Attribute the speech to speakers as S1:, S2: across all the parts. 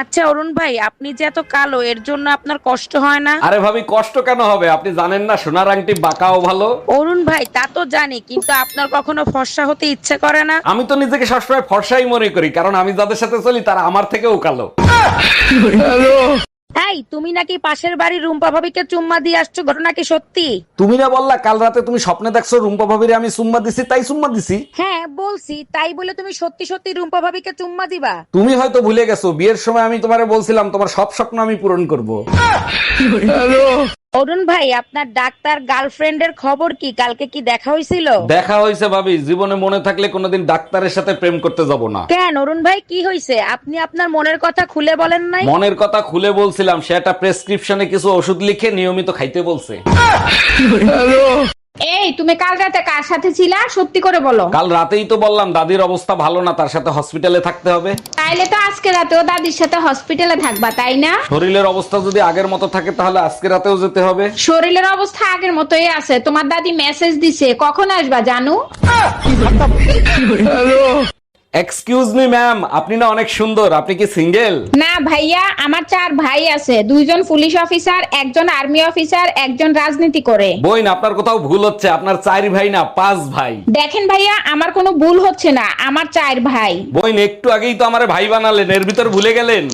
S1: আচ্ছা অরুণ ভাই, আপনি যে এত কালো, এর জন্য আপনার কষ্ট হয় না?
S2: আরে ভাবি, কষ্ট কেন হবে? আপনি জানেন না সোনার আংটি বাঁকাও ভালো?
S1: অরুণ ভাই, তা তো জানি, কিন্তু আপনার কখনো ফর্সা হতে ইচ্ছে করে না?
S2: আমি তো নিজেকে সবসময় ফর্সাই মনে করি, কারণ আমি যাদের সাথে চলি তারা আমার থেকেও কালো।
S1: এই, তুমি নাকি পাশের বাড়ির রুম্পা ভাবিকে চুম্মা দিয়ে আসছো, ঘটনা কি সত্যি?
S2: তুমি না বললা কাল রাতে তুমি স্বপ্নে দেখছো রুম্পা ভাবিরে আমি চুম্মা দিছি, তাই চুম্মা দিছি।
S1: হ্যাঁ বলছি, তাই বলে তুমি সত্যি সত্যি রুম্পা ভাবিকে চুম্মা দিবা?
S2: তুমি হয়তো ভুলে গেছো, বিয়ের সময় আমি তোমারে বলছিলাম তোমার সব স্বপ্ন আমি পূরণ করব।
S1: অরুণ ভাই, আপনার ডাক্তার গার্লফ্রেন্ডের খবর কি? কালকে কি দেখা হয়েছিল?
S2: দেখা হয়েছে ভাবি, জীবনে মনে থাকলে কোনোদিন ডাক্তারের সাথে প্রেম করতে যাব না।
S1: কেন অরুণ ভাই, কি হয়েছে? আপনি আপনার মনের কথা খুলে বলেন নাই?
S2: মনের কথা খুলে বলছিলাম, সে একটা প্রেসক্রিপশনে কিছু ওষুধ লিখে নিয়মিত খাইতে বলছে।
S3: এই, তুমি কাল রাতে কার সাথে ছিলা? সত্যি করে বলো।
S2: কাল রাতেই তো বললাম দাদির অবস্থা ভালো না, তার সাথে হসপিটালে থাকতে হবে।
S3: তাইলে তো আজকে রাতেও দাদির সাথে হসপিটালে থাকবা, তাই না?
S2: শরীরের অবস্থা যদি আগের মতো থাকে তাহলে আজকে রাতেও যেতে হবে।
S3: শরীরের অবস্থা আগের মতোই আছে। তোমার দাদি মেসেজ দিছে, কখন আসবা জানু?
S2: এক্সকিউজ মি ম্যাম, আপনি না অনেক সুন্দর, আপনি কি সিঙ্গেল?
S3: না ভাইয়া, আমার 4 ভাই আছে। 2জন পুলিশ অফিসার, একজন আর্মি অফিসার, একজন রাজনীতি করে।
S2: বইন, আপনার কোথাও ভুল হচ্ছে, আপনার 4 ভাই না 5 ভাই।
S3: দেখেন ভাইয়া, আমার কোনো ভুল হচ্ছে না, আমার 4 ভাই।
S2: বইন, একটু আগেই তো আমারে ভাই বানালেন, এর ভিতর ভুলে গেলেন।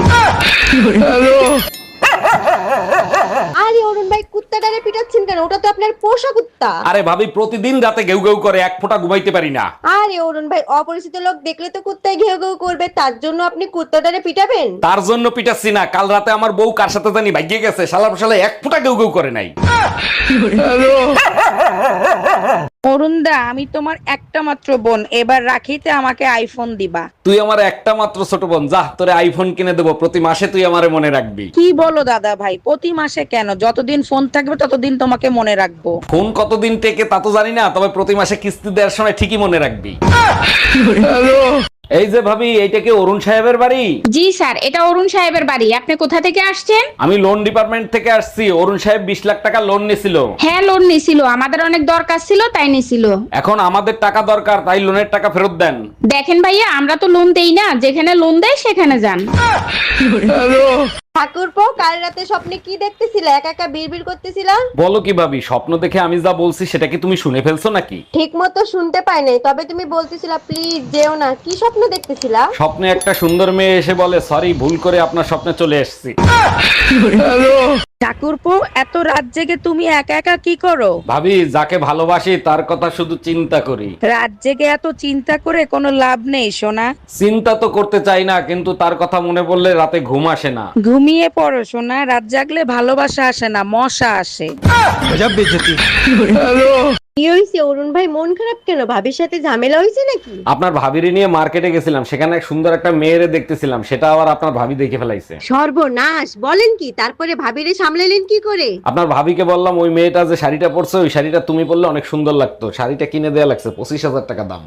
S4: আরে অরুণ ভাই, কুত্তাটারে পিটাচ্ছেন কেন? ওটা তো আপনার পোষা কুত্তা।
S2: আরে ভাবি, প্রতিদিন রাতে ঘেউ ঘেউ করে, এক ফোঁটা ঘুমাইতে পারি না।
S4: আরে অরুণ ভাই, অপরিচিত লোক দেখলে তো কুত্তায় ঘেউ ঘেউ করবে, তার জন্য আপনি কুত্তাটারে পিটাবেন?
S2: তার জন্য পিটাচ্ছি না, কাল রাতে আমার বউ কার সাথে জানি ভাগিয়ে গেছে, শালা শালা এক ফোঁটা ঘেউ ঘেউ করে নাই।
S1: অরুণ দা, আমি তোমার একটা মাত্র বোন, এবার রাখিতে আমাকে আইফোন দিবা।
S2: তুই আমার একটা মাত্র ছোট বোন, যা তোরে আইফোন কিনে দেবো, প্রতি মাসে তুই আমারে মনে রাখবি।
S1: কি বলো দাদা ভাই, প্রতি মাসে কেন? যতদিন ফোন থাকবে ততদিন তোমাকে মনে রাখবো।
S2: ফোন কতদিন টেকে তা তো জানি না, তবে প্রতি মাসে কিস্তি দেওয়ার সময় ঠিকই মনে রাখবি। এই যে ভাবি, এইটা কি অরুণ সাহেবের বাড়ি?
S3: জি স্যার, এটা অরুণ সাহেবের বাড়ি। আপনি কোথা থেকে আসছেন?
S2: আমি লোন ডিপার্টমেন্ট থেকে আসছি। অরুণ সাহেব 20 লাখ টাকা লোন নিছিল।
S3: হ্যাঁ, লোন নিছিল, আমাদের অনেক দরকার ছিল তাই নিছিল।
S2: এখন আমাদের টাকা দরকার, তাই লোনের টাকা ফেরত দেন।
S3: দেখেন ভাইয়া, আমরা তো লোন দেই না, যেখানে লোন দেয় সেখানে যান।
S4: ঠাকুরপো, কাল রাতে স্বপ্নে কি দেখতেছিলা? একা একা বিড়বিড় করতেছিলা?
S2: বলো কি ভাবি, স্বপ্ন দেখে আমি যা বলছি সেটা কি তুমি শুনে ফেলছো নাকি?
S4: ঠিক মতো শুনতে পাই নাই, তবে তুমি বলতেছিলা প্লিজ যেও না। কি স্বপ্ন দেখতেছিলা?
S2: স্বপ্নে একটা সুন্দর মেয়ে এসে বলে, সরি, ভুল করে আপনার স্বপ্নে চলে এসেছি।
S1: ঠাকুরপো, এত রাত জেগে তুমি একা একা কি করো?
S2: ভাবি, যাকে ভালোবাসি তার কথা শুধু চিন্তা করি।
S1: রাত জেগে এত চিন্তা করে কোনো লাভ নেই সোনা।
S2: চিন্তা তো করতে চাই না, কিন্তু তার কথা মনে পড়লে রাতে ঘুম আসে না।
S1: ঘুমিয়ে পড়ো সোনা, রাত জাগলে ভালোবাসা আসে না, মশা আসে।
S4: কি হয়েছে অরুণ ভাই, মন খারাপ কেন? ভাবির সাথে ঝামেলা হয়েছে নাকি?
S2: আপনার ভাবিরে নিয়ে মার্কেটে গেছিলাম, সেখানে এক সুন্দর একটা মেয়েরে দেখতেছিলাম, সেটা আবার আপনার ভাবি দেখে ফেলাইছে।
S4: সর্বনাশ, বলেন কি? তারপরে ভাবিরে সামলালেন কি করে?
S2: আপনার ভাবিকে বললাম, ওই মেয়েটা যে শাড়িটা পরছে ওই শাড়িটা তুমি পরলে অনেক সুন্দর লাগতো, শাড়িটা কিনে দেয়া লাগছে 25,000 টাকা দাম।